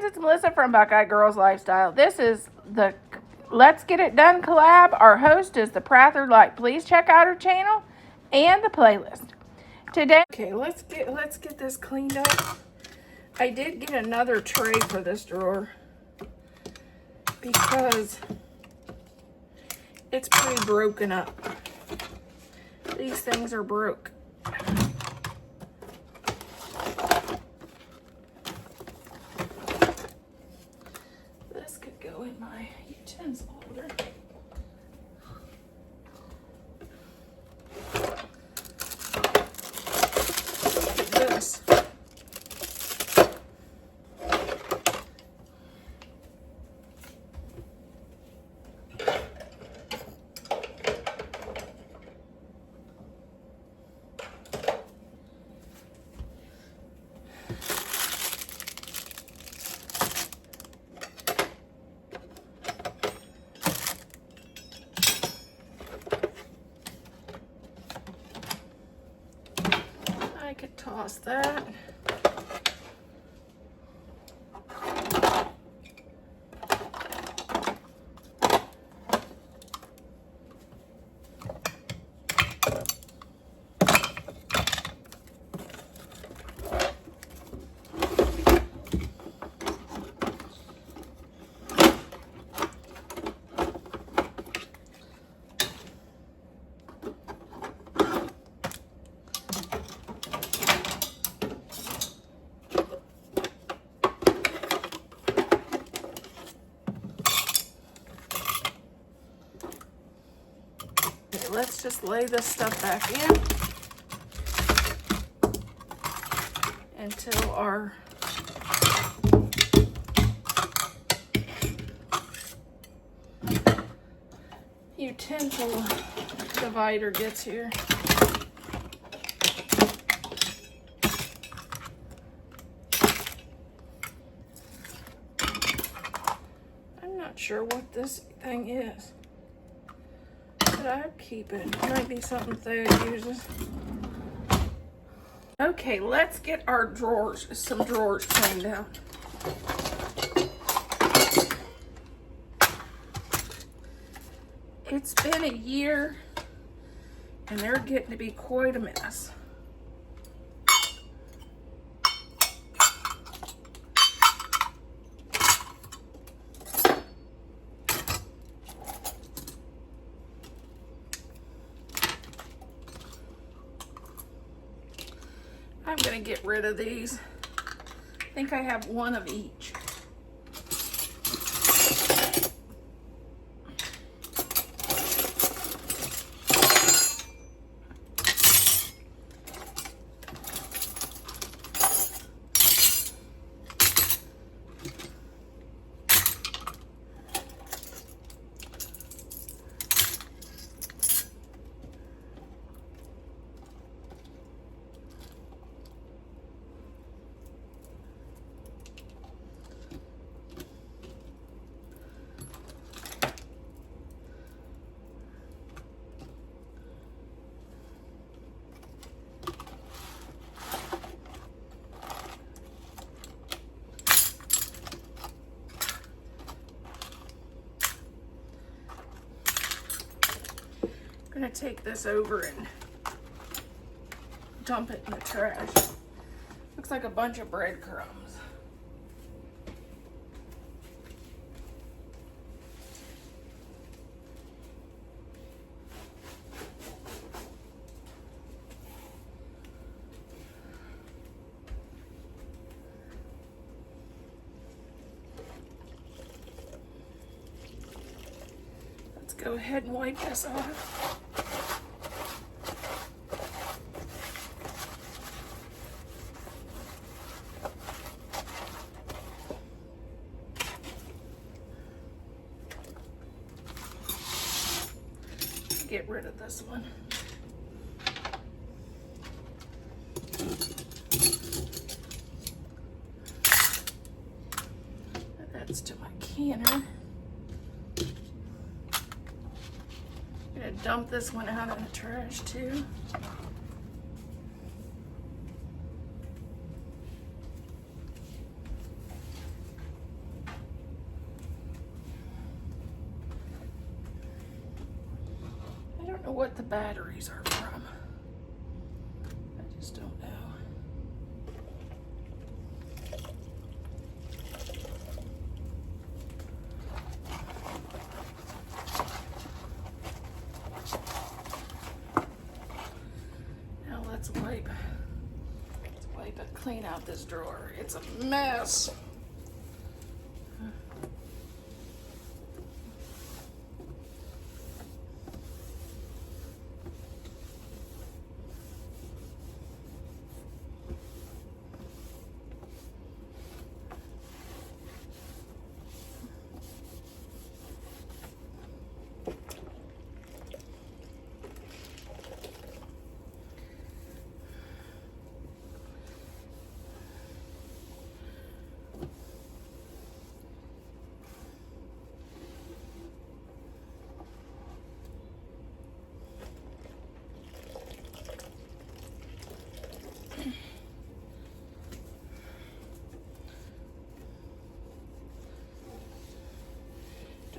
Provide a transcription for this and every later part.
it's Melissa from Buckeye Girls Lifestyle. This is the Let's Get It Done collab. Our host is the Prather Light. Please check out her channel and the playlist. Today, okay, let's get this cleaned up. I did get another tray for this drawer because it's pretty broken up. These things are broke. This could go in my utensil holder. Look at this. I could toss that. Let's just lay this stuff back in until our utensil divider gets here. I'm not sure what this thing is. But I'd keep it. It might be something Theo uses. Okay, let's get our drawers, some drawers cleaned out. It's been a year and they're getting to be quite a mess. I'm gonna get rid of these. I think I have one of each. I'm gonna take this over and dump it in the trash. Looks like a bunch of breadcrumbs. Let's go ahead and wipe this off. Get rid of this one. That's to my canner. I'm gonna dump this one out in the trash too. know what the batteries are from. I just don't know. Now let's wipe it, clean out this drawer. It's a mess.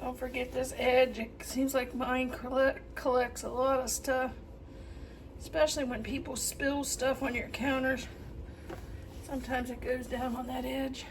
Don't forget this edge. It seems like mine collects a lot of stuff, especially when people spill stuff on your counters. Sometimes it goes down on that edge.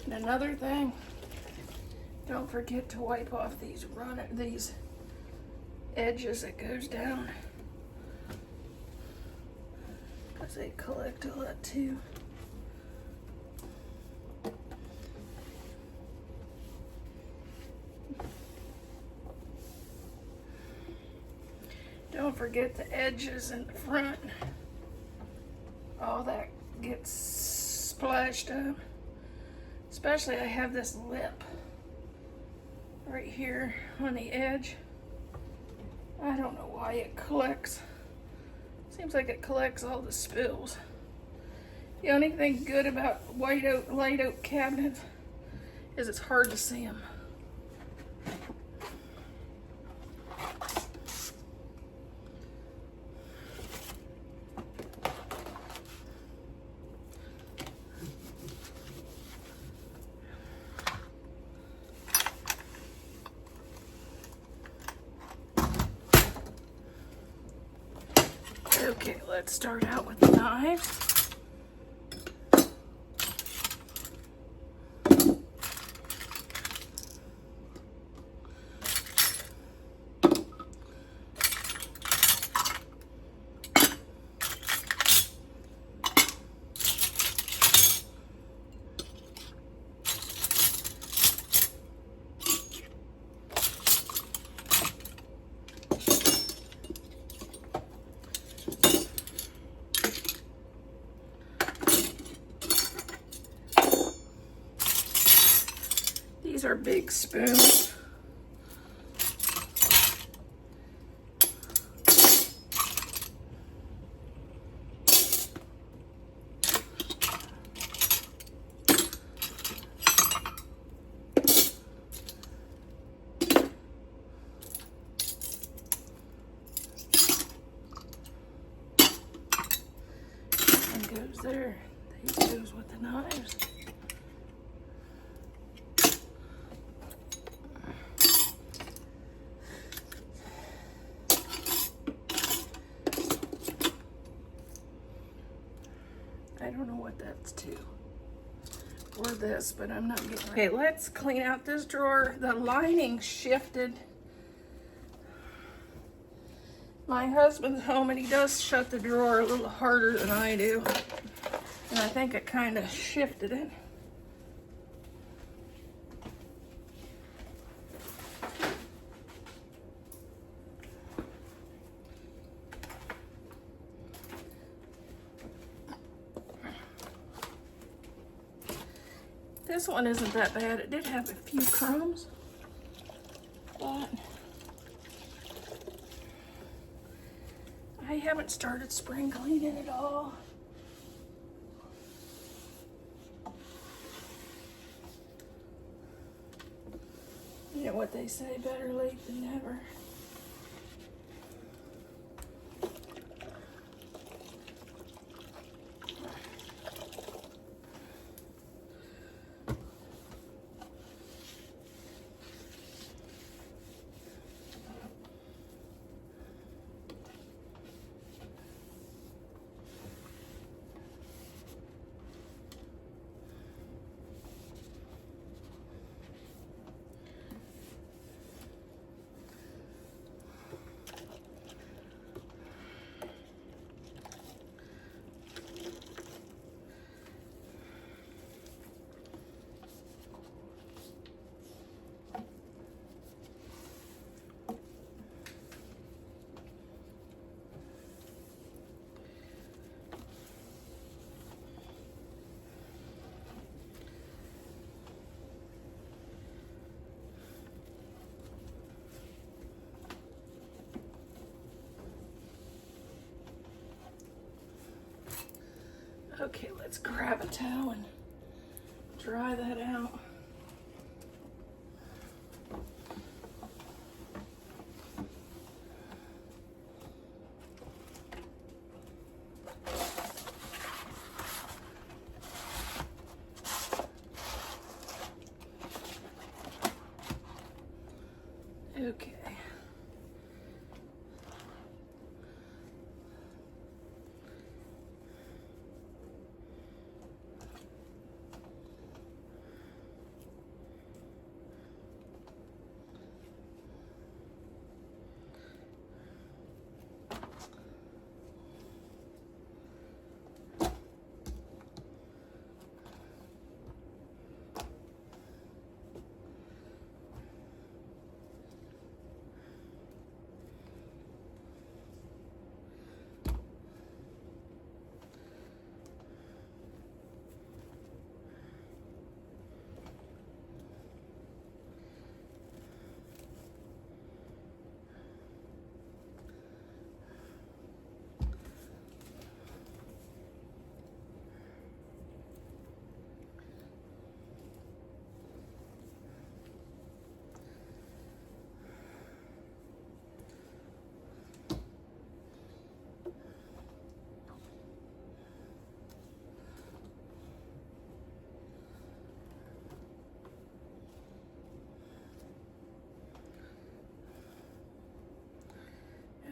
And another thing, don't forget to wipe off these edges that goes down, because they collect a lot too. Don't forget the edges in the front. All that gets splashed up. Especially I have this lip right here on the edge. I don't know why it collects. Seems like it collects all the spills. The only thing good about light oak cabinets is it's hard to see them. Okay, let's start out with the knives. These are big spoons. One goes there. These goes with the knives. I don't know what that's to, or this, but I'm not getting ready. Okay, let's clean out this drawer. The lining shifted. My husband's home and he does shut the drawer a little harder than I do. And I think it kind of shifted it. This one isn't that bad. It did have a few crumbs, but I haven't started spring cleaning at all. You know what they say, better late than never. Okay, let's grab a towel and dry that out. Okay.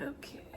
Okay.